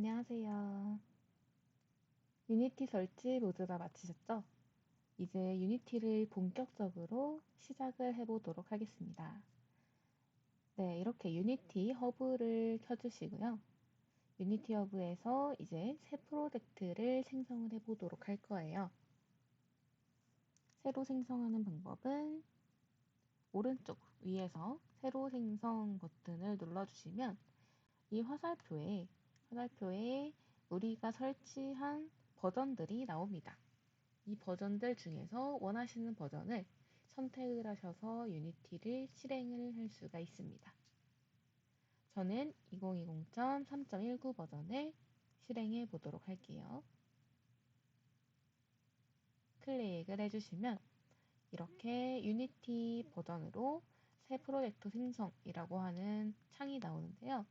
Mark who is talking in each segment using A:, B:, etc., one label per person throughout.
A: 안녕하세요. 유니티 설치 모두 다 마치셨죠? 이제 유니티를 본격적으로 시작을 해보도록 하겠습니다. 네, 이렇게 유니티 허브를 켜주시고요. 유니티 허브에서 이제 새 프로젝트를 생성을 해보도록 할 거예요. 새로 생성하는 방법은 오른쪽 위에서 새로 생성 버튼을 눌러주시면 이 화살표에 우리가 설치한 버전들이 나옵니다. 이 버전들 중에서 원하시는 버전을 선택을 하셔서 유니티를 실행을 할 수가 있습니다. 저는 2020.3.19 버전을 실행해 보도록 할게요. 클릭을 해주시면 이렇게 유니티 버전으로 새 프로젝트 생성이라고 하는 창이 나오는데요.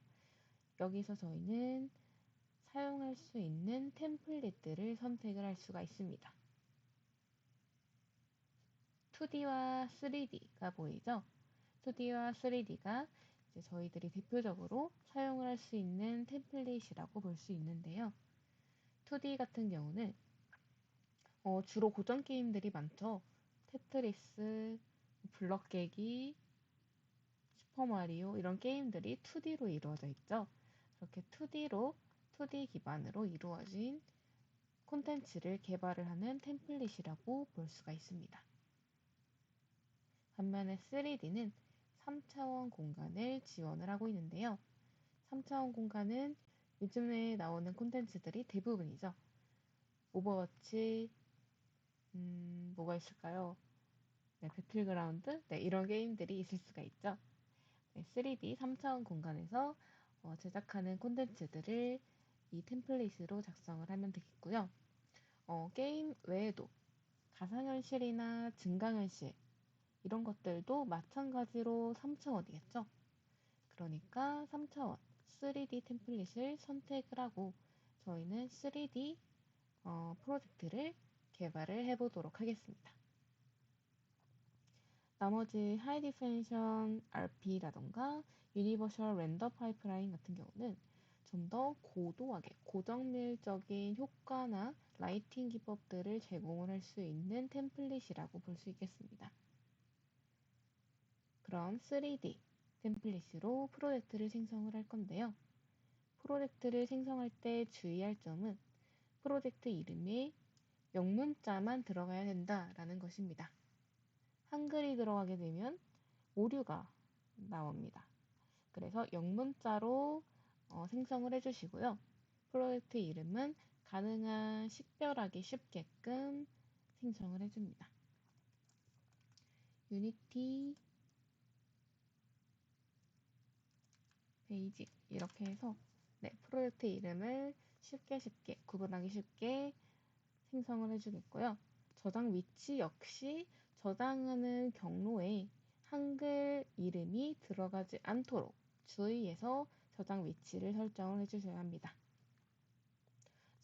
A: 여기서 저희는 사용할 수 있는 템플릿들을 선택을 할 수가 있습니다. 2D와 3D가 보이죠? 2D와 3D가 이제 저희들이 대표적으로 사용을 할 수 있는 템플릿이라고 볼 수 있는데요. 2D 같은 경우는 주로 고전 게임들이 많죠. 테트리스, 블럭 깨기, 슈퍼마리오 이런 게임들이 2D로 이루어져 있죠. 그렇게 2D 기반으로 이루어진 콘텐츠를 개발을 하는 템플릿이라고 볼 수가 있습니다. 반면에 3D는 3차원 공간을 지원을 하고 있는데요. 3차원 공간은 요즘에 나오는 콘텐츠들이 대부분이죠. 오버워치, 뭐가 있을까요? 네, 배틀그라운드? 네, 이런 게임들이 있을 수가 있죠. 네, 3D, 3차원 공간에서 제작하는 콘텐츠들을 이 템플릿으로 작성을 하면 되겠고요. 게임 외에도 가상현실이나 증강현실 이런 것들도 마찬가지로 3차원이겠죠. 그러니까 3차원 3D 템플릿을 선택을 하고 저희는 3D 프로젝트를 개발을 해보도록 하겠습니다. 나머지 하이 디펜션 RP라던가 유니버셜 렌더 파이프라인 같은 경우는 좀 더 고도하게 고정밀적인 효과나 라이팅 기법들을 제공을 할 수 있는 템플릿이라고 볼 수 있겠습니다. 그럼 3D 템플릿으로 프로젝트를 생성을 할 건데요. 프로젝트를 생성할 때 주의할 점은 프로젝트 이름에 영문자만 들어가야 된다라는 것입니다. 한글이 들어가게 되면 오류가 나옵니다. 그래서 영문자로 생성을 해주시고요. 프로젝트 이름은 가능한 식별하기 쉽게끔 생성을 해줍니다. 유니티 베이직 이렇게 해서 프로젝트 이름을 쉽게 구분하기 쉽게 생성을 해주겠고요. 저장 위치 역시 저장하는 경로에 한글 이름이 들어가지 않도록 주의해서 저장 위치를 설정을 해주셔야 합니다.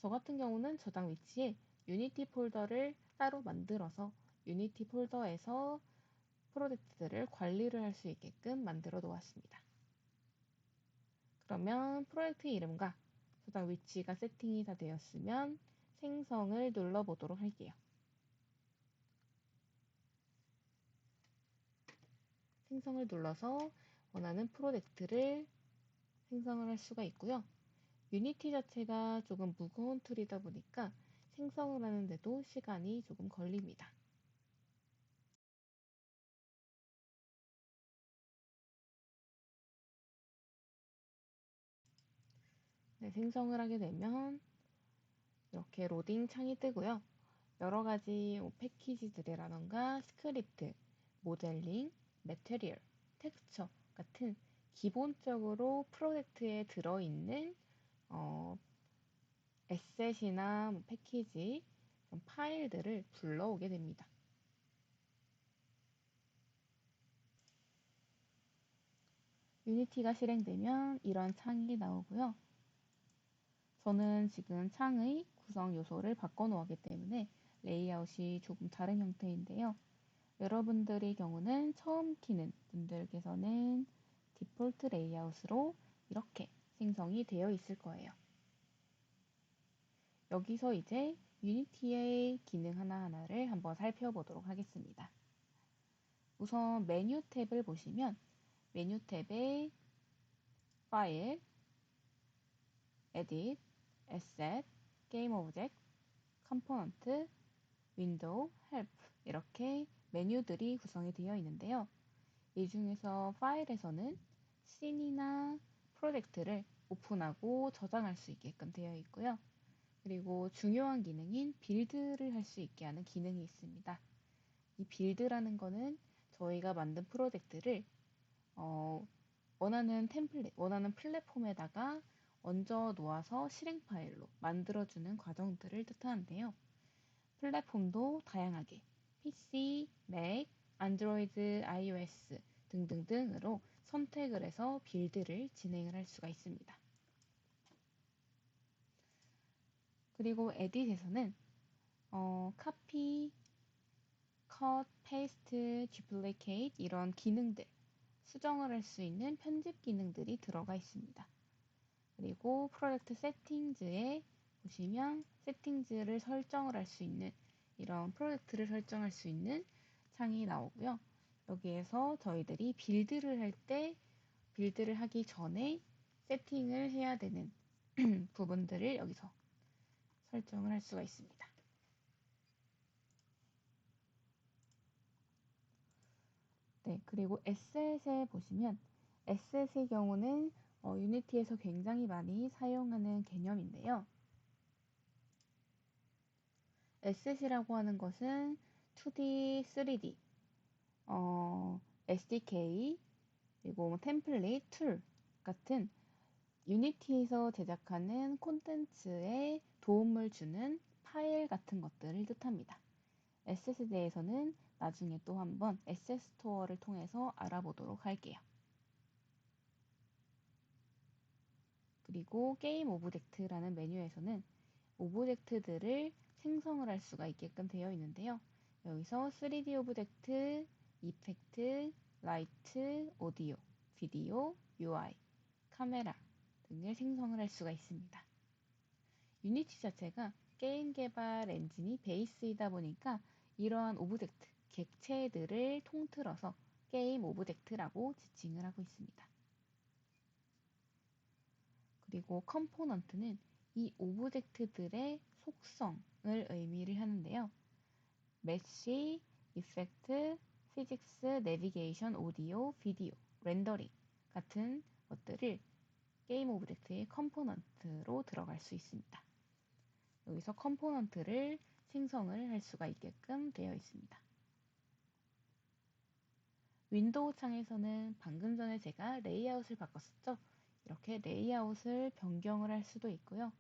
A: 저 같은 경우는 저장 위치에 유니티 폴더를 따로 만들어서 유니티 폴더에서 프로젝트들을 관리를 할 수 있게끔 만들어 놓았습니다. 그러면 프로젝트 이름과 저장 위치가 세팅이 다 되었으면 생성을 눌러보도록 할게요. 생성을 눌러서 원하는 프로젝트를 생성을 할 수가 있고요. 유니티 자체가 조금 무거운 툴이다 보니까 생성을 하는데도 시간이 조금 걸립니다. 네, 생성을 하게 되면 이렇게 로딩 창이 뜨고요. 여러 가지 패키지들이라던가 스크립트, 모델링, 매테리얼, 텍스처 같은 기본적으로 프로젝트에 들어있는 에셋이나 패키지, 파일들을 불러오게 됩니다. 유니티가 실행되면 이런 창이 나오고요. 저는 지금 창의 구성 요소를 바꿔놓았기 때문에 레이아웃이 조금 다른 형태인데요. 여러분들의 경우는 처음 키는 분들께서는 디폴트 레이아웃으로 이렇게 생성이 되어 있을 거예요. 여기서 이제 유니티의 기능 하나하나를 한번 살펴보도록 하겠습니다. 우선 메뉴 탭을 보시면 메뉴 탭에 파일, 에딧, 에셋, 게임 오브젝트, 컴포넌트, 윈도우, 헬프 이렇게 메뉴들이 구성이 되어 있는데요. 이 중에서 파일에서는 씬이나 프로젝트를 오픈하고 저장할 수 있게끔 되어 있고요. 그리고 중요한 기능인 빌드를 할 수 있게 하는 기능이 있습니다. 이 빌드라는 거는 저희가 만든 프로젝트를 원하는 템플릿, 원하는 플랫폼에다가 얹어 놓아서 실행 파일로 만들어주는 과정들을 뜻하는데요. 플랫폼도 다양하게 PC, Mac, 안드로이드, iOS 등등등으로 선택을 해서 빌드를 진행을 할 수가 있습니다. 그리고 에딧에서는 copy, cut, paste, duplicate 이런 기능들, 수정을 할 수 있는 편집 기능들이 들어가 있습니다. 그리고 프로젝트 세팅즈에 보시면 세팅즈를 설정을 할 수 있는 이런 프로젝트를 설정할 수 있는 창이 나오고요. 여기에서 저희들이 빌드를 하기 전에 세팅을 해야 되는 부분들을 여기서 설정을 할 수가 있습니다. 네, 그리고 에셋에 보시면 에셋의 경우는 유니티에서 굉장히 많이 사용하는 개념인데요. 에셋이라고 하는 것은 2D, 3D, SDK, 그리고 뭐 템플릿, 툴 같은 유니티에서 제작하는 콘텐츠에 도움을 주는 파일 같은 것들을 뜻합니다. 에셋에 대해서는 나중에 또 한번 에셋 스토어를 통해서 알아보도록 할게요. 그리고 게임 오브젝트라는 메뉴에서는 오브젝트들을 생성을 할 수가 있게끔 되어 있는데요. 여기서 3D 오브젝트, 이펙트, 라이트, 오디오, 비디오, UI, 카메라 등을 생성을 할 수가 있습니다. 유니티 자체가 게임 개발 엔진이 베이스이다 보니까 이러한 오브젝트, 객체들을 통틀어서 게임 오브젝트라고 지칭을 하고 있습니다. 그리고 컴포넌트는 이 오브젝트들의 속성을 의미를 하는데요. 메시, 이펙트, 피직스, 내비게이션, 오디오, 비디오, 렌더링 같은 것들을 게임 오브젝트의 컴포넌트로 들어갈 수 있습니다. 여기서 컴포넌트를 생성을 할 수가 있게끔 되어 있습니다. 윈도우 창에서는 방금 전에 제가 레이아웃을 바꿨었죠. 이렇게 레이아웃을 변경을 할 수도 있고요.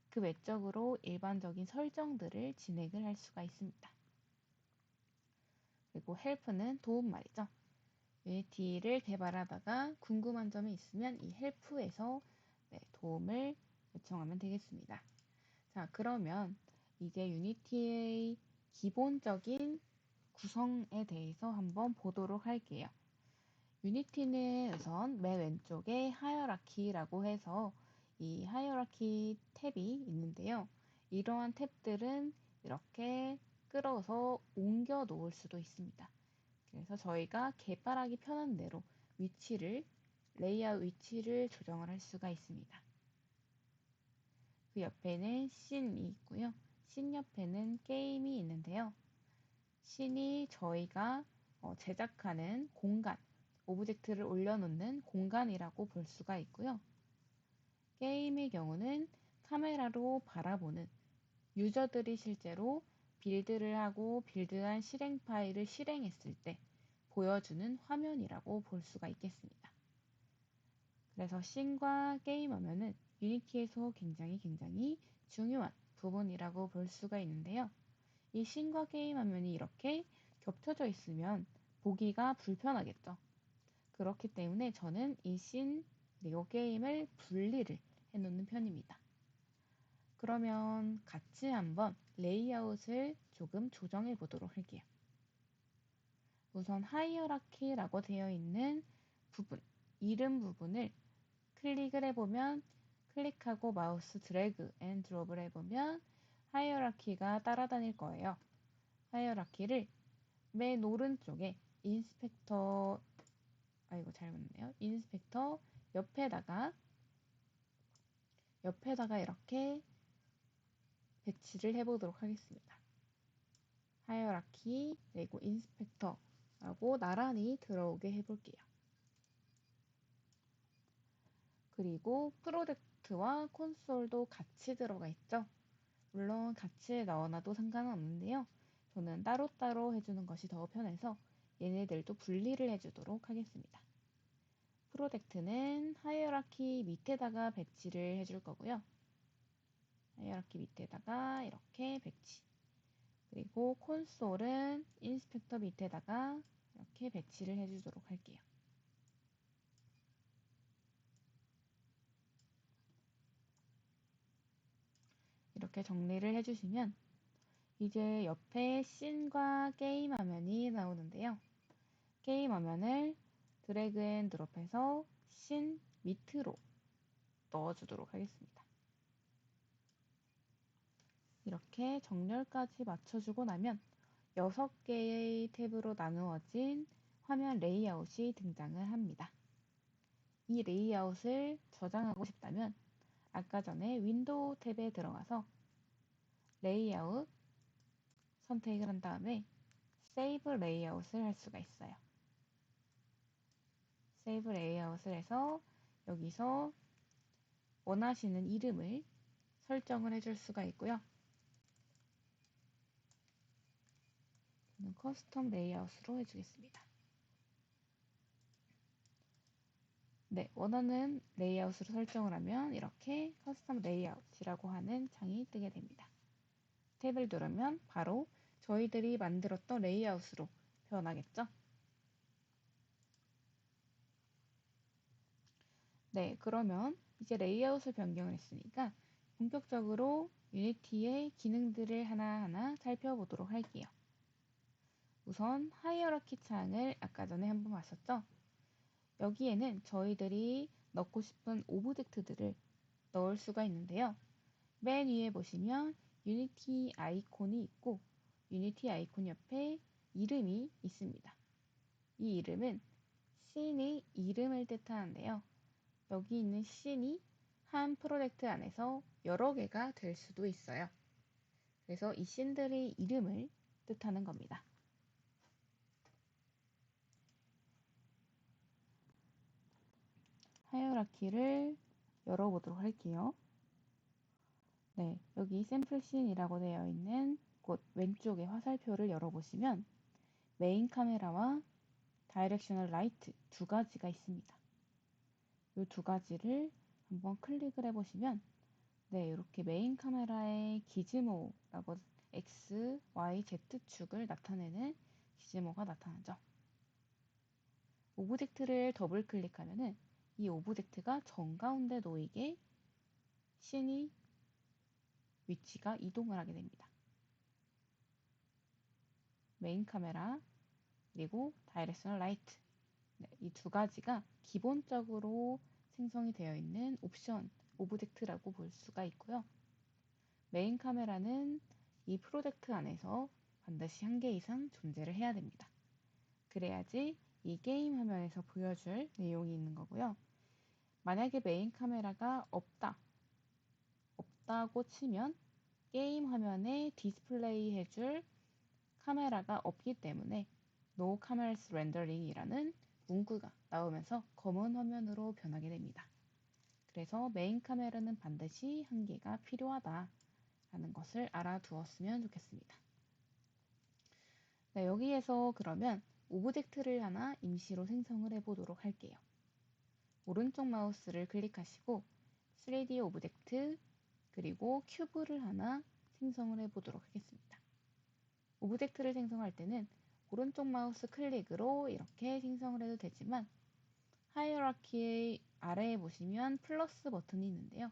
A: 그 외적으로 일반적인 설정들을 진행을 할 수가 있습니다. 그리고 헬프는 도움 말이죠. 유니티를 개발하다가 궁금한 점이 있으면 이 헬프에서 도움을 요청하면 되겠습니다. 자, 그러면 이제 유니티의 기본적인 구성에 대해서 한번 보도록 할게요. 유니티는 우선 맨 왼쪽에 하이어라키라고 해서 이 하이어라키 탭이 있는데요. 이러한 탭들은 이렇게 끌어서 옮겨 놓을 수도 있습니다. 그래서 저희가 개발하기 편한 대로 레이아웃 위치를 조정을 할 수가 있습니다. 그 옆에는 씬이 있고요. 씬 옆에는 게임이 있는데요. 씬이 저희가 제작하는 공간, 오브젝트를 올려놓는 공간이라고 볼 수가 있고요. 게임의 경우는 카메라로 바라보는 유저들이 실제로 빌드를 하고 빌드한 실행 파일을 실행했을 때 보여주는 화면이라고 볼 수가 있겠습니다. 그래서 씬과 게임 화면은 유니티에서 굉장히 중요한 부분이라고 볼 수가 있는데요. 이 씬과 게임 화면이 이렇게 겹쳐져 있으면 보기가 불편하겠죠. 그렇기 때문에 저는 이 씬 그리고 게임을 분리를 해놓는 편입니다. 그러면 같이 한번 레이아웃을 조금 조정해 보도록 할게요. 우선 하이어라키라고 되어 있는 부분, 이름 부분을 클릭을 해보면 클릭하고 마우스 드래그 앤 드롭을 해보면 하이어라키가 따라다닐 거예요. 하이어라키를 맨 오른쪽에 인스펙터, 아이고 잘못네요. 인스펙터 옆에다가 이렇게 배치를 해보도록 하겠습니다. 하이어라키 그리고 인스펙터라고 나란히 들어오게 해볼게요. 그리고 프로젝트와 콘솔도 같이 들어가 있죠. 물론 같이 넣어놔도 상관은 없는데요. 저는 따로따로 해주는 것이 더 편해서 얘네들도 분리를 해주도록 하겠습니다. 프로젝트는 하이어라키 밑에다가 배치를 해줄 거고요. 하이어라키 밑에다가 이렇게 배치. 그리고 콘솔은 인스펙터 밑에다가 이렇게 배치를 해주도록 할게요. 이렇게 정리를 해주시면 이제 옆에 씬과 게임 화면이 나오는데요. 게임 화면을 드래그 앤 드롭해서 씬 밑으로 넣어주도록 하겠습니다. 이렇게 정렬까지 맞춰주고 나면 6개의 탭으로 나누어진 화면 레이아웃이 등장을 합니다. 이 레이아웃을 저장하고 싶다면 아까 전에 윈도우 탭에 들어가서 레이아웃 선택을 한 다음에 세이브 레이아웃을 할 수가 있어요. 세이브 레이아웃을 해서 여기서 원하시는 이름을 설정을 해줄 수가 있고요. 저는 커스텀 레이아웃으로 해주겠습니다. 네, 원하는 레이아웃으로 설정을 하면 이렇게 커스텀 레이아웃이라고 하는 창이 뜨게 됩니다. 탭을 누르면 바로 저희들이 만들었던 레이아웃으로 변하겠죠? 네, 그러면 이제 레이아웃을 변경을 했으니까 본격적으로 유니티의 기능들을 하나하나 살펴보도록 할게요. 우선 하이어라키 창을 아까 전에 한번 봤었죠? 여기에는 저희들이 넣고 싶은 오브젝트들을 넣을 수가 있는데요. 맨 위에 보시면 유니티 아이콘이 있고 유니티 아이콘 옆에 이름이 있습니다. 이 이름은 씬의 이름을 뜻하는데요. 여기 있는 씬이 한 프로젝트 안에서 여러 개가 될 수도 있어요. 그래서 이 씬들의 이름을 뜻하는 겁니다. 하이어라키를 열어보도록 할게요. 네, 여기 샘플 씬이라고 되어 있는 곳 왼쪽에 화살표를 열어보시면 메인 카메라와 다이렉셔널 라이트 두 가지가 있습니다. 이 두 가지를 한번 클릭을 해보시면 네, 이렇게 메인 카메라의 기즈모라고 X, Y, Z축을 나타내는 기즈모가 나타나죠. 오브젝트를 더블 클릭하면은 이 오브젝트가 정가운데 놓이게 씬이 위치가 이동을 하게 됩니다. 메인 카메라 그리고 다이렉셔널 라이트 네, 이 두 가지가 기본적으로 생성이 되어 있는 옵션 오브젝트라고 볼 수가 있고요. 메인 카메라는 이 프로젝트 안에서 반드시 한 개 이상 존재를 해야 됩니다. 그래야지 이 게임 화면에서 보여줄 내용이 있는 거고요. 만약에 메인 카메라가 없다고 치면 게임 화면에 디스플레이 해줄 카메라가 없기 때문에 No Cameras Rendering이라는 문구가 나오면서 검은 화면으로 변하게 됩니다. 그래서 메인 카메라는 반드시 한 개가 필요하다라는 것을 알아두었으면 좋겠습니다. 네, 여기에서 그러면 오브젝트를 하나 임시로 생성을 해보도록 할게요. 오른쪽 마우스를 클릭하시고 3D 오브젝트 그리고 큐브를 하나 생성을 해보도록 하겠습니다. 오브젝트를 생성할 때는 오른쪽 마우스 클릭으로 이렇게 생성을 해도 되지만 하이어라키의 아래에 보시면 플러스 버튼이 있는데요.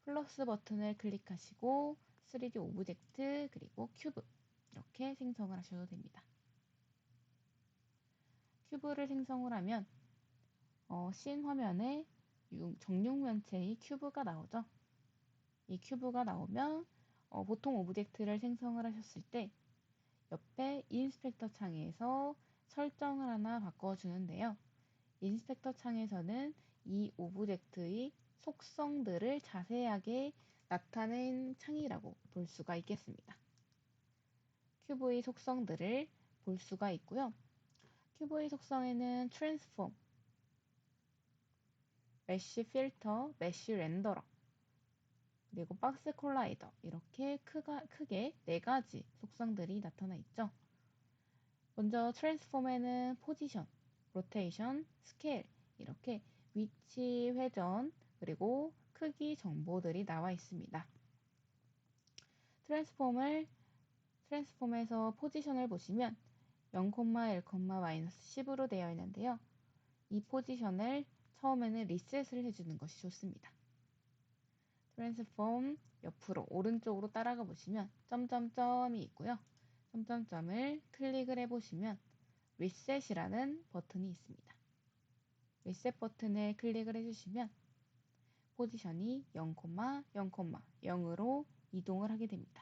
A: 플러스 버튼을 클릭하시고 3D 오브젝트 그리고 큐브 이렇게 생성을 하셔도 됩니다. 큐브를 생성을 하면 씬 화면에 정육면체의 큐브가 나오죠. 이 큐브가 나오면 보통 오브젝트를 생성을 하셨을 때 옆에 인스펙터 창에서 설정을 하나 바꿔주는데요. 인스펙터 창에서는 이 오브젝트의 속성들을 자세하게 나타낸 창이라고 볼 수가 있겠습니다. 큐브의 속성들을 볼 수가 있고요. 큐브의 속성에는 트랜스폼, 메쉬 필터, 메쉬 렌더러, 그리고 박스 콜라이더 이렇게 크게 네 가지 속성들이 나타나 있죠. 먼저 트랜스폼에는 포지션, 로테이션, 스케일 이렇게 위치, 회전, 그리고 크기 정보들이 나와 있습니다. 트랜스폼에서 포지션을 보시면 0, 1, 10으로 되어 있는데요. 이 포지션을 처음에는 리셋을 해주는 것이 좋습니다. 트랜스폼 옆으로 오른쪽으로 따라가 보시면 점점점이 있고요. 점점점을 클릭을 해보시면 리셋이라는 버튼이 있습니다. 리셋 버튼을 클릭을 해주시면 포지션이 0, 0,0으로 이동을 하게 됩니다.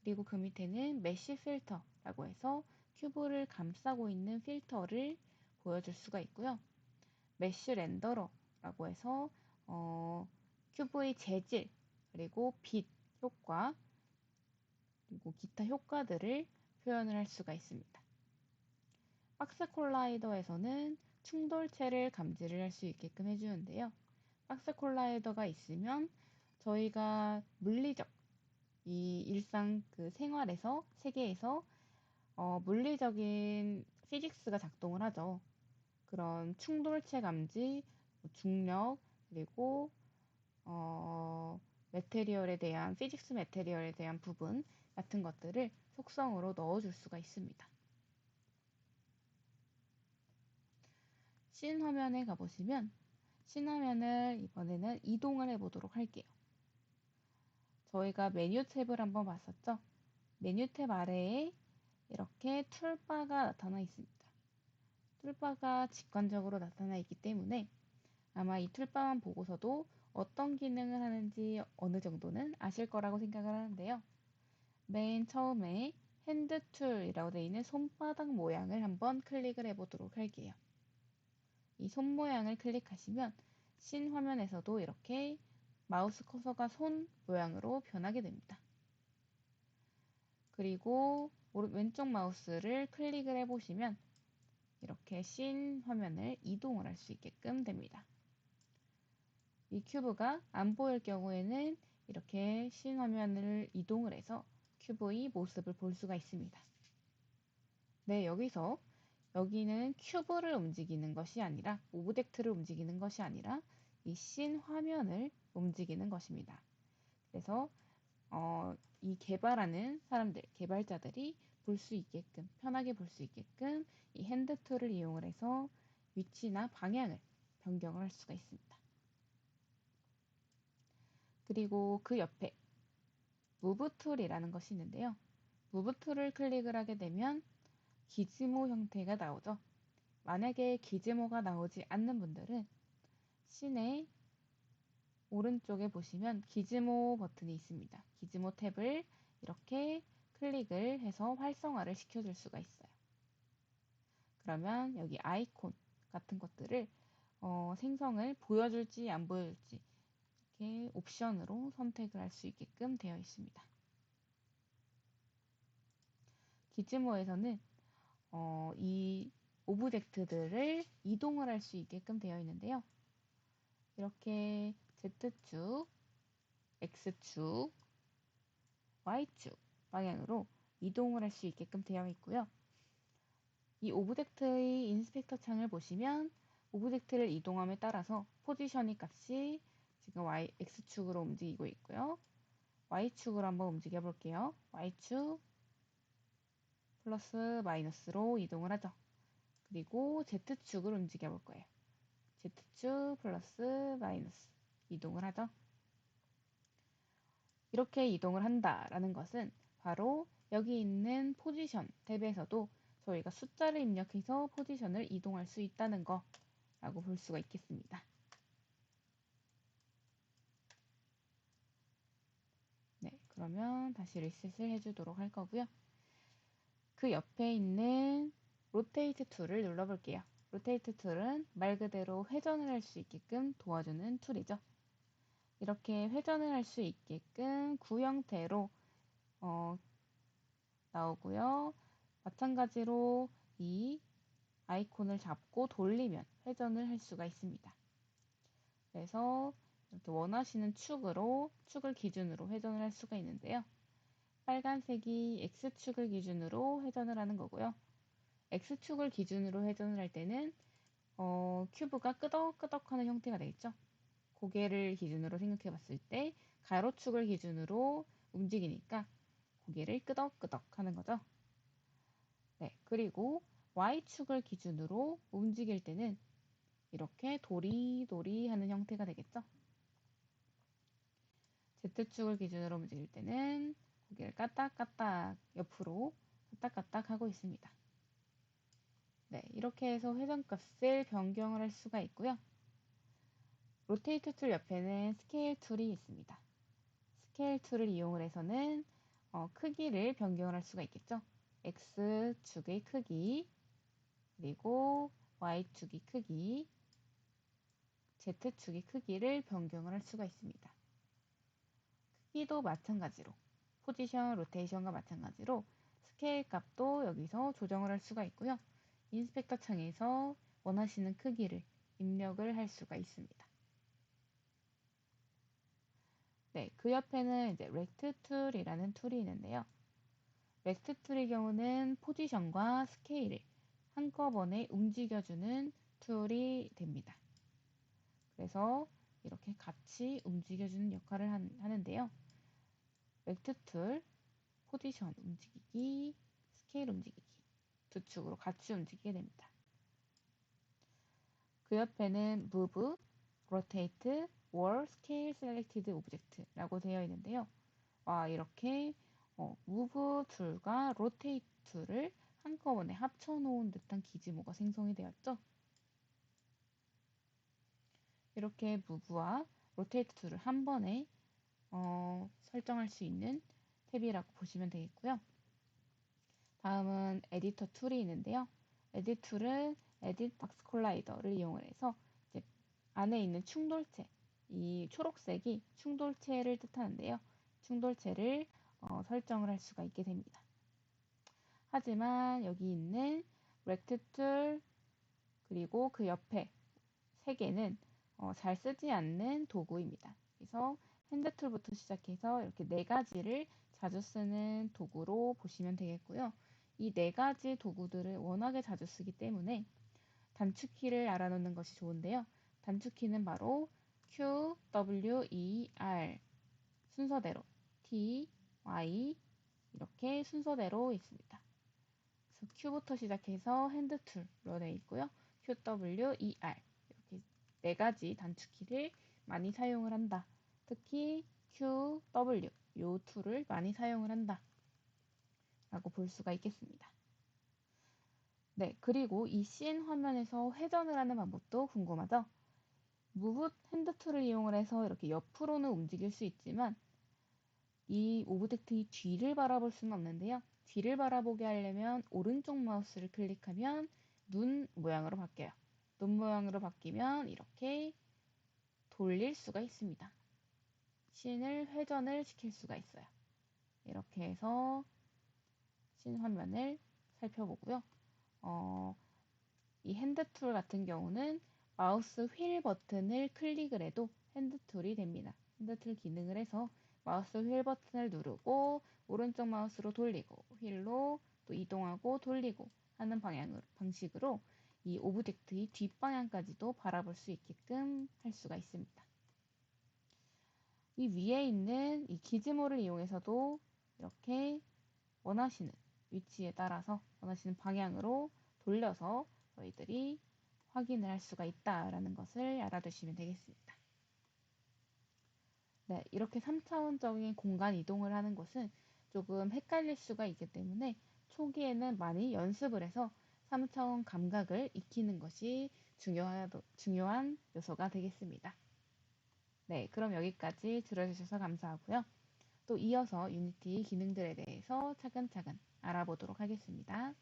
A: 그리고 그 밑에는 메쉬 필터라고 해서 큐브를 감싸고 있는 필터를 보여줄 수가 있고요. 메쉬 렌더러라고 해서 큐브의 재질, 그리고 빛 효과, 그리고 기타 효과들을 표현을 할 수가 있습니다. 박스 콜라이더에서는 충돌체를 감지를 할 수 있게끔 해주는데요. 박스 콜라이더가 있으면 저희가 물리적, 이 일상 그 생활에서, 세계에서 물리적인 피직스가 작동을 하죠. 그런 충돌체 감지, 중력, 그리고 매테리얼에 대한, 피직스 매테리얼에 대한 부분 같은 것들을 속성으로 넣어줄 수가 있습니다. 씬 화면에 가보시면 씬 화면을 이번에는 이동을 해보도록 할게요. 저희가 메뉴 탭을 한번 봤었죠? 메뉴 탭 아래에 이렇게 툴바가 나타나 있습니다. 툴바가 직관적으로 나타나 있기 때문에 아마 이 툴바만 보고서도 어떤 기능을 하는지 어느 정도는 아실 거라고 생각을 하는데요. 맨 처음에 핸드 툴이라고 되어 있는 손바닥 모양을 한번 클릭을 해보도록 할게요. 이 손 모양을 클릭하시면 씬 화면에서도 이렇게 마우스 커서가 손 모양으로 변하게 됩니다. 그리고 왼쪽 마우스를 클릭을 해보시면 이렇게 씬 화면을 이동을 할 수 있게끔 됩니다. 이 큐브가 안 보일 경우에는 이렇게 씬 화면을 이동을 해서 큐브의 모습을 볼 수가 있습니다. 네, 여기는 큐브를 움직이는 것이 아니라, 오브젝트를 움직이는 것이 아니라 이 씬 화면을 움직이는 것입니다. 그래서 이 개발하는 사람들, 개발자들이 볼 수 있게끔, 편하게 볼 수 있게끔 이 핸드 툴을 이용을 해서 위치나 방향을 변경을 할 수가 있습니다. 그리고 그 옆에 무브 툴이라는 것이 있는데요. 무브 툴을 클릭을 하게 되면 기즈모 형태가 나오죠. 만약에 기즈모가 나오지 않는 분들은 씬의 오른쪽에 보시면 기즈모 버튼이 있습니다. 기즈모 탭을 이렇게 클릭을 해서 활성화를 시켜줄 수가 있어요. 그러면 여기 아이콘 같은 것들을 생성을 보여줄지 안 보여줄지 이렇게 옵션으로 선택을 할 수 있게끔 되어 있습니다. 기즈모에서는 이 오브젝트들을 이동을 할 수 있게끔 되어 있는데요. 이렇게 Z축, X축, Y축 방향으로 이동을 할 수 있게끔 되어 있고요. 이 오브젝트의 인스펙터 창을 보시면 오브젝트를 이동함에 따라서 포지셔닝 값이 지금 X축으로 움직이고 있고요. Y축으로 한번 움직여 볼게요. Y축 플러스 마이너스로 이동을 하죠. 그리고 Z축을 움직여 볼 거예요. Z축 플러스 마이너스 이동을 하죠. 이렇게 이동을 한다라는 것은 바로 여기 있는 포지션 탭에서도 저희가 숫자를 입력해서 포지션을 이동할 수 있다는 거라고 볼 수가 있겠습니다. 네, 그러면 다시 리셋을 해주도록 할 거고요. 그 옆에 있는 로테이트 툴을 눌러볼게요. 로테이트 툴은 말 그대로 회전을 할 수 있게끔 도와주는 툴이죠. 이렇게 회전을 할 수 있게끔 구형태로 나오고요. 마찬가지로 이 아이콘을 잡고 돌리면 회전을 할 수가 있습니다. 그래서 이렇게 원하시는 축을 기준으로 회전을 할 수가 있는데요. 빨간색이 X축을 기준으로 회전을 하는 거고요. X축을 기준으로 회전을 할 때는 큐브가 끄덕끄덕하는 형태가 되겠죠. 고개를 기준으로 생각해 봤을 때 가로축을 기준으로 움직이니까 고개를 끄덕끄덕 하는 거죠. 네, 그리고 Y축을 기준으로 움직일 때는 이렇게 도리도리 하는 형태가 되겠죠. Z축을 기준으로 움직일 때는 고개를 까딱까딱 옆으로 까딱까딱 하고 있습니다. 네, 이렇게 해서 회전값을 변경을 할 수가 있고요. 로테이트 툴 옆에는 스케일 툴이 있습니다. 스케일 툴을 이용을 해서는 크기를 변경을 할 수가 있겠죠. X축의 크기, 그리고 Y축의 크기, Z축의 크기를 변경을 할 수가 있습니다. 크기도 마찬가지로 포지션, 로테이션과 마찬가지로 스케일 값도 여기서 조정을 할 수가 있고요. 인스펙터 창에서 원하시는 크기를 입력을 할 수가 있습니다. 네, 그 옆에는 이제 렉트 툴이라는 툴이 있는데요. 렉트 툴의 경우는 포지션과 스케일을 한꺼번에 움직여주는 툴이 됩니다. 그래서 이렇게 같이 움직여주는 역할을 하는데요. 렉트 툴, 포지션 움직이기, 스케일 움직이기 두 축으로 같이 움직이게 됩니다. 그 옆에는 Move, Rotate, or Scale Selected Object라고 되어 있는데요. 이렇게 Move 툴과 Rotate 툴을 한꺼번에 합쳐놓은 듯한 기지모가 생성이 되었죠. 이렇게 Move와 Rotate 툴을 한 번에 설정할 수 있는 탭이라고 보시면 되겠고요. 다음은 에디터 툴이 있는데요. 에디터 툴은 에딧 박스 콜라이더를 이용을 해서 이제 안에 있는 충돌체, 이 초록색이 충돌체를 뜻하는데요. 충돌체를 설정을 할 수가 있게 됩니다. 하지만 여기 있는 렉트 툴 그리고 그 옆에 세 개는 잘 쓰지 않는 도구입니다. 그래서 핸드 툴부터 시작해서 이렇게 네 가지를 자주 쓰는 도구로 보시면 되겠고요. 이 네 가지 도구들을 워낙에 자주 쓰기 때문에 단축키를 알아놓는 것이 좋은데요. 단축키는 바로 Q, W, E, R 순서대로 T, Y 이렇게 순서대로 있습니다. 그래서 Q부터 시작해서 핸드 툴로 되어 있고요. Q, W, E, R 이렇게 네 가지 단축키를 많이 사용을 한다. 특히 Q, W 요 툴을 많이 사용을 한다. 라고 볼 수가 있겠습니다. 네, 그리고 이 씬 화면에서 회전을 하는 방법도 궁금하죠? 무브 핸드 툴을 이용을 해서 이렇게 옆으로는 움직일 수 있지만 이 오브젝트의 뒤를 바라볼 수는 없는데요. 뒤를 바라보게 하려면 오른쪽 마우스를 클릭하면 눈 모양으로 바뀌어요. 눈 모양으로 바뀌면 이렇게 돌릴 수가 있습니다. 씬을 회전을 시킬 수가 있어요. 이렇게 해서 씬 화면을 살펴보고요. 이 핸드 툴 같은 경우는 마우스 휠 버튼을 클릭을 해도 핸드 툴이 됩니다. 핸드 툴 기능을 해서 마우스 휠 버튼을 누르고 오른쪽 마우스로 돌리고 휠로 또 이동하고 돌리고 하는 방식으로 이 오브젝트의 뒷방향까지도 바라볼 수 있게끔 할 수가 있습니다. 이 위에 있는 이 기즈모를 이용해서도 이렇게 원하시는 위치에 따라서 원하시는 방향으로 돌려서 저희들이 확인을 할 수가 있다라는 것을 알아두시면 되겠습니다. 네, 이렇게 3차원적인 공간 이동을 하는 것은 조금 헷갈릴 수가 있기 때문에 초기에는 많이 연습을 해서 3차원 감각을 익히는 것이 중요한 요소가 되겠습니다. 네, 그럼 여기까지 들어주셔서 감사하고요. 또 이어서 유니티 기능들에 대해서 차근차근 알아보도록 하겠습니다.